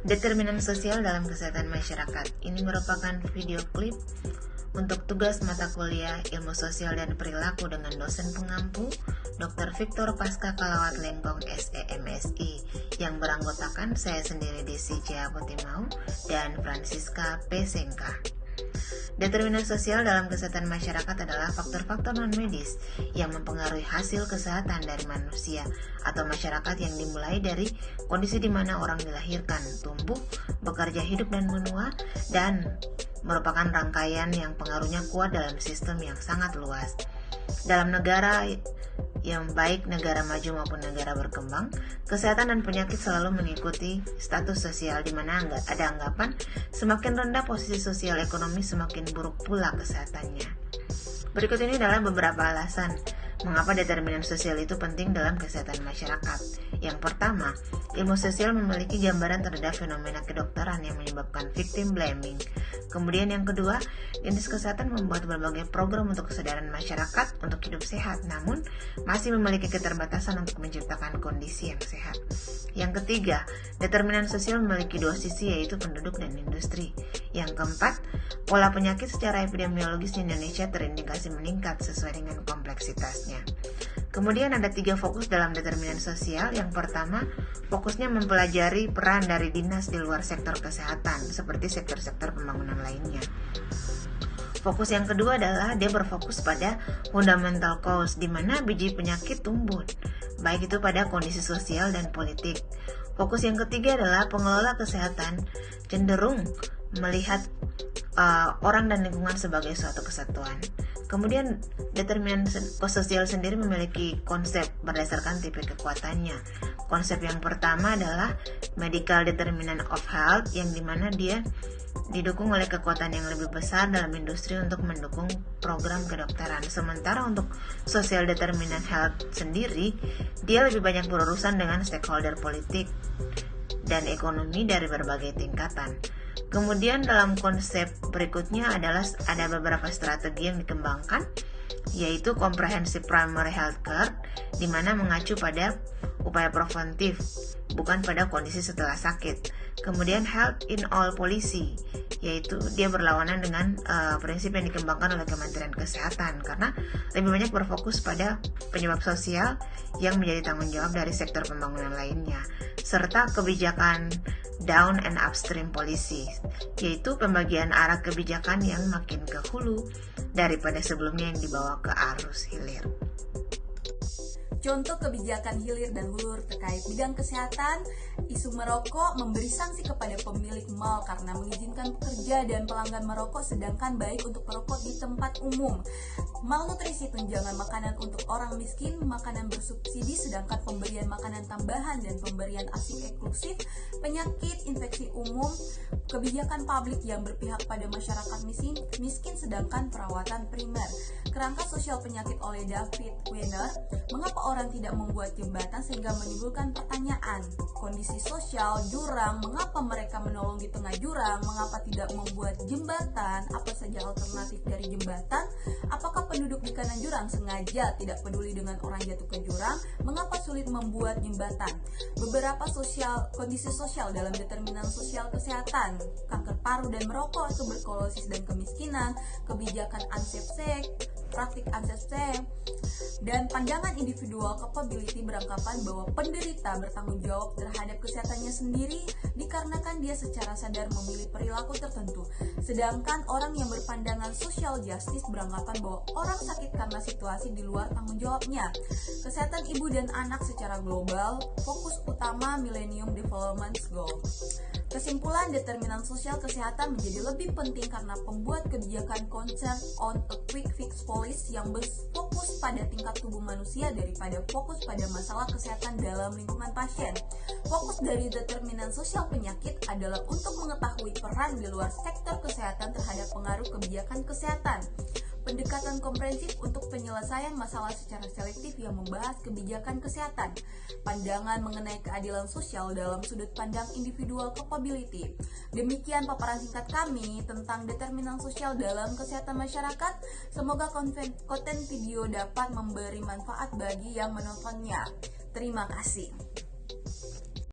Determinan sosial dalam kesehatan masyarakat. Ini merupakan video klip untuk tugas mata kuliah Ilmu Sosial dan Perilaku dengan dosen pengampu Dr. Victor Pasca Kalawat Lengkong SEMSI yang beranggotakan saya sendiri Desi Jayaputimau dan Francisca P. Sengka. Determinan sosial dalam kesehatan masyarakat adalah faktor-faktor non-medis yang mempengaruhi hasil kesehatan dari manusia atau masyarakat yang dimulai dari kondisi di mana orang dilahirkan, tumbuh, bekerja, hidup, dan menua, dan merupakan rangkaian yang pengaruhnya kuat dalam sistem yang sangat luas. Dalam negara yang baik negara maju maupun negara berkembang, kesehatan dan penyakit selalu mengikuti status sosial di mana ada anggapan semakin rendah posisi sosial ekonomi semakin buruk pula kesehatannya. Berikut ini adalah beberapa alasan mengapa determinan sosial itu penting dalam kesehatan masyarakat. Yang pertama, ilmu sosial memiliki gambaran terhadap fenomena kedokteran yang menyebabkan victim blaming. Kemudian yang kedua, dinas kesehatan membuat berbagai program untuk kesadaran masyarakat untuk hidup sehat, namun masih memiliki keterbatasan untuk menciptakan kondisi yang sehat. Yang ketiga, determinan sosial memiliki dua sisi, yaitu penduduk dan industri. Yang keempat, pola penyakit secara epidemiologis di Indonesia terindikasi meningkat sesuai dengan kompleksitasnya. Kemudian ada 3 fokus dalam determinan sosial. Yang pertama, fokusnya mempelajari peran dari dinas di luar sektor kesehatan, seperti sektor-sektor pembangunan lainnya. Fokus yang kedua adalah dia berfokus pada fundamental cause, di mana biji penyakit tumbuh, baik itu pada kondisi sosial dan politik. Fokus yang ketiga adalah pengelola kesehatan cenderung melihat orang dan lingkungan sebagai suatu kesatuan. Kemudian determinan sosial sendiri memiliki konsep berdasarkan tipe kekuatannya. Konsep yang pertama adalah medical determinant of health, yang dimana dia didukung oleh kekuatan yang lebih besar dalam industri untuk mendukung program kedokteran. Sementara untuk social determinant health sendiri, dia lebih banyak berurusan dengan stakeholder politik dan ekonomi dari berbagai tingkatan. Kemudian dalam konsep berikutnya adalah ada beberapa strategi yang dikembangkan, yaitu comprehensive primary health care, di mana mengacu pada upaya preventif, bukan pada kondisi setelah sakit. Kemudian health in all policy, yaitu dia berlawanan dengan prinsip yang dikembangkan oleh Kementerian Kesehatan, karena lebih banyak berfokus pada penyebab sosial yang menjadi tanggung jawab dari sektor pembangunan lainnya, serta kebijakan down and upstream policy, yaitu pembagian arah kebijakan yang makin ke hulu daripada sebelumnya yang dibawa ke arus hilir. Contoh kebijakan hilir dan hulu terkait bidang kesehatan, isu merokok memberi sanksi kepada pemilik mal karena mengizinkan pekerja dan pelanggan merokok sedangkan baik untuk merokok di tempat umum. Malnutrisi, tunjangan makanan untuk orang miskin, makanan bersubsidi sedangkan pemberian makanan tambahan dan pemberian ASI eksklusif, penyakit, infeksi umum, kebijakan publik yang berpihak pada masyarakat miskin sedangkan perawatan primer. Kerangka sosial penyakit oleh David Weiner, mengapa orang tidak membuat jembatan sehingga menimbulkan pertanyaan. Kondisi sosial jurang, mengapa mereka menolong di tengah jurang, mengapa tidak membuat jembatan, apa saja alternatif dari jembatan, apakah penduduk di kanan jurang sengaja tidak peduli dengan orang jatuh ke jurang, mengapa sulit membuat jembatan. Beberapa kondisi sosial dalam determinan sosial kesehatan, kanker paru dan merokok, tuberkulosis dan kemiskinan, kebijakan unsafe sex, praktik unsafe sex, dan pandangan individual capability beranggapan bahwa penderita bertanggung jawab terhadap kesehatannya sendiri dikarenakan dia secara sadar memilih perilaku tertentu. Sedangkan orang yang berpandangan social justice beranggapan bahwa orang sakit karena situasi di luar tanggung jawabnya. Kesehatan ibu dan anak secara global, fokus utama Millennium Development Goal. Kesimpulan, determinan sosial kesehatan menjadi lebih penting karena pembuat kebijakan concern on a quick fix policy yang berfokus pada tingkat tubuh manusia daripada fokus pada masalah kesehatan dalam lingkungan pasien. Fokus dari determinan sosial penyakit adalah untuk mengetahui peran di luar sektor kesehatan terhadap pengaruh kebijakan kesehatan. Pendekatan komprehensif untuk penyelesaian masalah secara selektif yang membahas kebijakan kesehatan. Pandangan mengenai keadilan sosial dalam sudut pandang individual capability. Demikian paparan singkat kami tentang determinan sosial dalam kesehatan masyarakat. Semoga konten video dapat memberi manfaat bagi yang menontonnya. Terima kasih.